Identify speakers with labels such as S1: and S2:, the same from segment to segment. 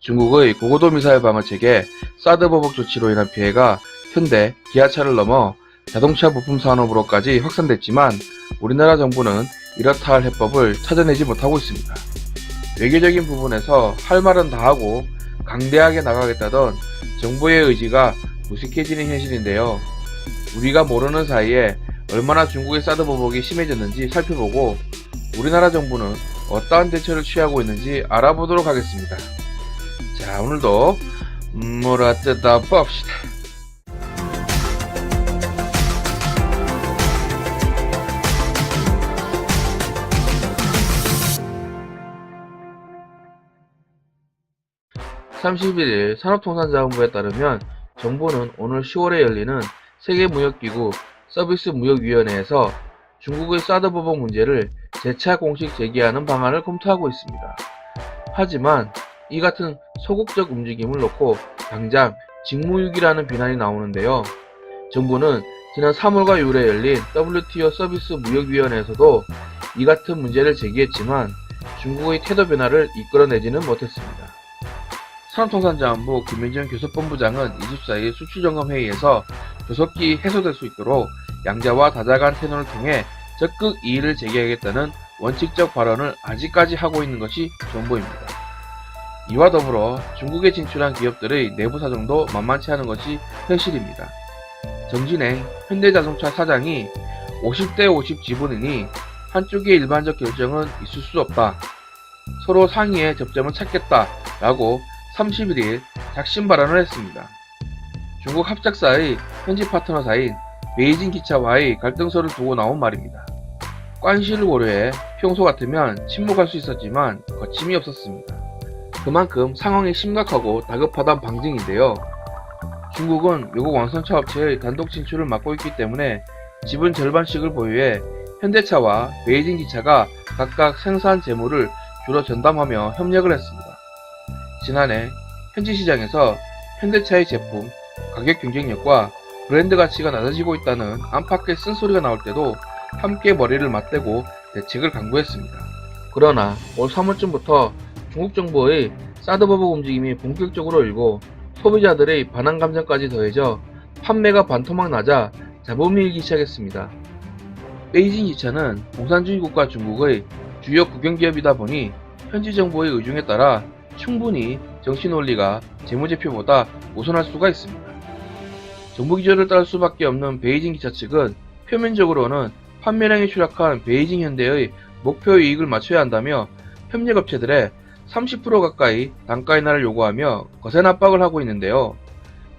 S1: 중국의 고고도 미사일 방어책에 사드 보복 조치로 인한 피해가 현대, 기아차를 넘어 자동차 부품 산업으로까지 확산됐지만 우리나라 정부는 이렇다 할 해법을 찾아내지 못하고 있습니다. 외교적인 부분에서 할 말은 다 하고 강대하게 나가겠다던 정부의 의지가 무식해지는 현실인데요. 우리가 모르는 사이에 얼마나 중국의 사드 보복이 심해졌는지 살펴보고 우리나라 정부는 어떠한 대처를 취하고 있는지 알아보도록 하겠습니다. 자, 오늘도 물어뜯어 봅시다. (31일) 산업통상자원부에 따르면 정부는 오늘 10월에 열리는 세계무역기구 서비스무역위원회에서 중국의 사드 보복 문제를 재차 공식 제기하는 방안을 검토하고 있습니다. 하지만 이 같은 소극적 움직임을 놓고 당장 직무유기라는 비난이 나오는데요. 정부는 지난 3월과 6월에 열린 WTO 서비스무역위원회에서도 이 같은 문제를 제기했지만 중국의 태도 변화를 이끌어내지는 못했습니다. 산업통상자원부 김민정 교섭본부장은 24일 수출점검회의에서 교섭기 해소될 수 있도록 양자와 다자 간 태도를 통해 적극 이의를 제기하겠다는 원칙적 발언을 아직까지 하고 있는 것이 정보입니다. 이와 더불어 중국에 진출한 기업들의 내부 사정도 만만치 않은 것이 현실입니다. 정진행 현대자동차 사장이 50대 50 지분이니 한쪽의 일반적 결정은 있을 수 없다. 서로 상의의 접점을 찾겠다 라고 31일 작심 발언을 했습니다. 중국 합작사의 현지 파트너사인 베이징 기차와의 갈등설을 두고 나온 말입니다. 관시를 고려해 평소 같으면 침묵할 수 있었지만 거침이 없었습니다. 그만큼 상황이 심각하고 다급하다는 방증인데요. 중국은 외국 완성차 업체의 단독 진출을 막고 있기 때문에 지분 절반씩을 보유해 현대차와 베이징 기차가 각각 생산 재무를 주로 전담하며 협력을 했습니다. 지난해 현지 시장에서 현대차의 제품, 가격 경쟁력과 브랜드 가치가 낮아지고 있다는 안팎의 쓴소리가 나올 때도 함께 머리를 맞대고 대책을 강구했습니다. 그러나 올 3월쯤부터 중국 정부의 사드 보복 움직임이 본격적으로 일고 소비자들의 반항 감정까지 더해져 판매가 반토막 나자 잡음이 일기 시작했습니다. 베이징 기차는 공산주의 국가 중국의 주요 국영기업이다 보니 현지 정부의 의중에 따라 충분히 정치 논리가 재무제표보다 우선할 수가 있습니다. 정부 기조를 따를 수밖에 없는 베이징 기차 측은 표면적으로는 판매량이 추락한 베이징 현대의 목표 이익을 맞춰야 한다며 협력업체들의 30% 가까이 단가 인하를 요구하며 거센 압박을 하고 있는데요.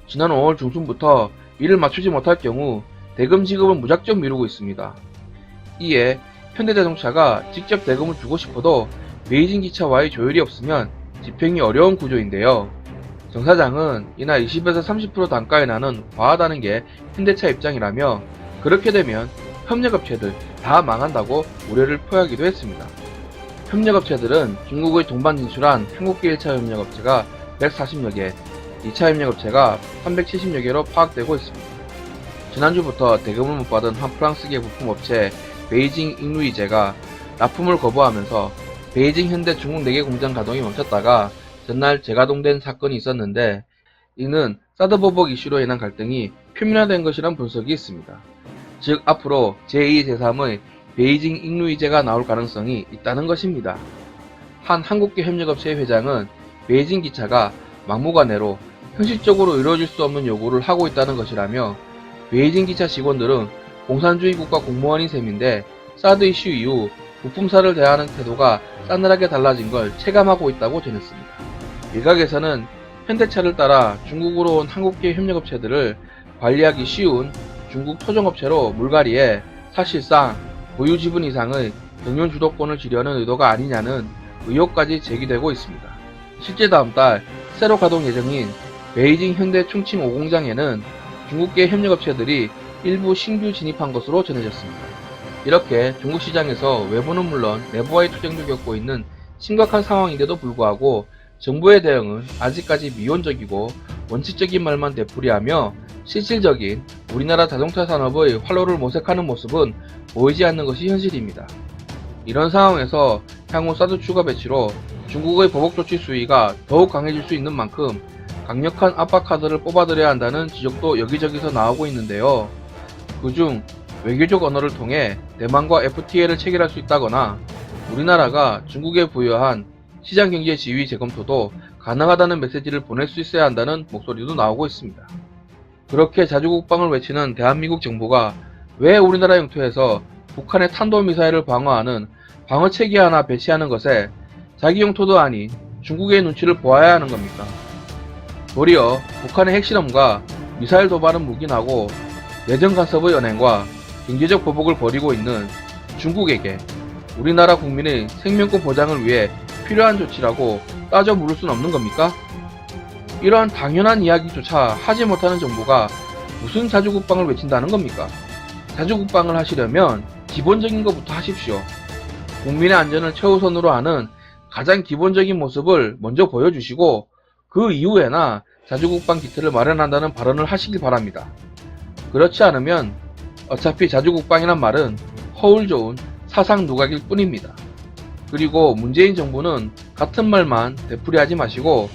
S1: 지난 5월 중순부터 이를 맞추지 못할 경우 대금 지급을 무작정 미루고 있습니다. 이에 현대자동차가 직접 대금을 주고 싶어도 베이징 기차와의 조율이 없으면 집행이 어려운 구조인데요. 정 사장은 이날 20에서 30% 단가 인하는 과하다는 게 현대차 입장이라며 그렇게 되면 협력업체들 다 망한다고 우려를 표하기도 했습니다. 협력업체들은 중국의 동반 진출한 한국계 1차 협력업체가 140여 개, 2차 협력업체가 370여 개로 파악되고 있습니다. 지난주부터 대금을 못 받은 한 프랑스계 부품업체 베이징 잉루이제가 납품을 거부하면서 베이징 현대 중국 4개 공장 가동이 멈췄다가 전날 재가동된 사건이 있었는데 이는 사드 보복 이슈로 인한 갈등이 표면화된 것이란 분석이 있습니다. 즉 앞으로 제2, 제3의 베이징 잉루이제가 나올 가능성이 있다는 것입니다. 한 한국계 협력업체의 회장은 베이징 기차가 막무가내로 현실적으로 이루어질 수 없는 요구를 하고 있다는 것이라며 베이징 기차 직원들은 공산주의 국가 공무원인 셈인데 사드 이슈 이후 부품사를 대하는 태도가 싸늘하게 달라진 걸 체감하고 있다고 전했습니다. 일각에서는 현대차를 따라 중국으로 온 한국계 협력업체들을 관리하기 쉬운 중국 토종업체로 물갈이해 사실상 보유 지분 이상의 경영 주도권을 지려는 의도가 아니냐는 의혹까지 제기되고 있습니다. 실제 다음 달 새로 가동 예정인 베이징 현대 충칭 5공장에는 중국계 협력업체들이 일부 신규 진입한 것으로 전해졌습니다. 이렇게 중국 시장에서 외부는 물론 내부와의 투쟁도 겪고 있는 심각한 상황인데도 불구하고 정부의 대응은 아직까지 미온적이고 원칙적인 말만 되풀이하며 실질적인 우리나라 자동차 산업의 활로를 모색하는 모습은 보이지 않는 것이 현실입니다. 이런 상황에서 향후 사드 추가 배치로 중국의 보복조치 수위가 더욱 강해질 수 있는 만큼 강력한 압박카드를 뽑아들여야 한다는 지적도 여기저기서 나오고 있는데요. 그중 외교적 언어를 통해 대만과 FTA를 체결할 수 있다거나 우리나라가 중국에 부여한 시장경제 지위 재검토도 가능하다는 메시지를 보낼 수 있어야 한다는 목소리도 나오고 있습니다. 그렇게 자주국방을 외치는 대한민국 정부가 왜 우리나라 영토에서 북한의 탄도미사일을 방어하는 방어체계 하나 배치하는 것에 자기 영토도 아닌 중국의 눈치를 보아야 하는 겁니까? 도리어 북한의 핵실험과 미사일 도발은 묵인하고 내정 간섭의 연행과 경제적 보복을 벌이고 있는 중국에게 우리나라 국민의 생명권 보장을 위해 필요한 조치라고 따져 물을 순 없는 겁니까? 이러한 당연한 이야기조차 하지 못하는 정부가 무슨 자주국방을 외친다는 겁니까? 자주국방을 하시려면 기본적인 것부터 하십시오. 국민의 안전을 최우선으로 하는 가장 기본적인 모습을 먼저 보여주시고 그 이후에나 자주국방 기틀을 마련한다는 발언을 하시길 바랍니다. 그렇지 않으면 어차피 자주국방이란 말은 허울 좋은 사상 누각일 뿐입니다. 그리고 문재인 정부는 같은 말만 되풀이하지 마시고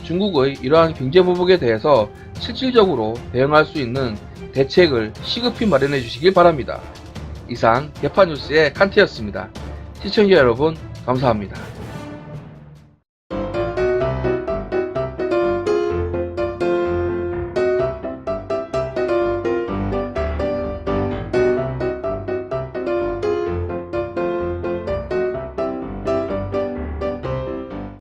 S1: 중국의 이러한 경제보복에 대해서 실질적으로 대응할 수 있는 대책을 시급히 마련해 주시길 바랍니다. 이상 개파뉴스의 칸트였습니다. 시청자 여러분 감사합니다.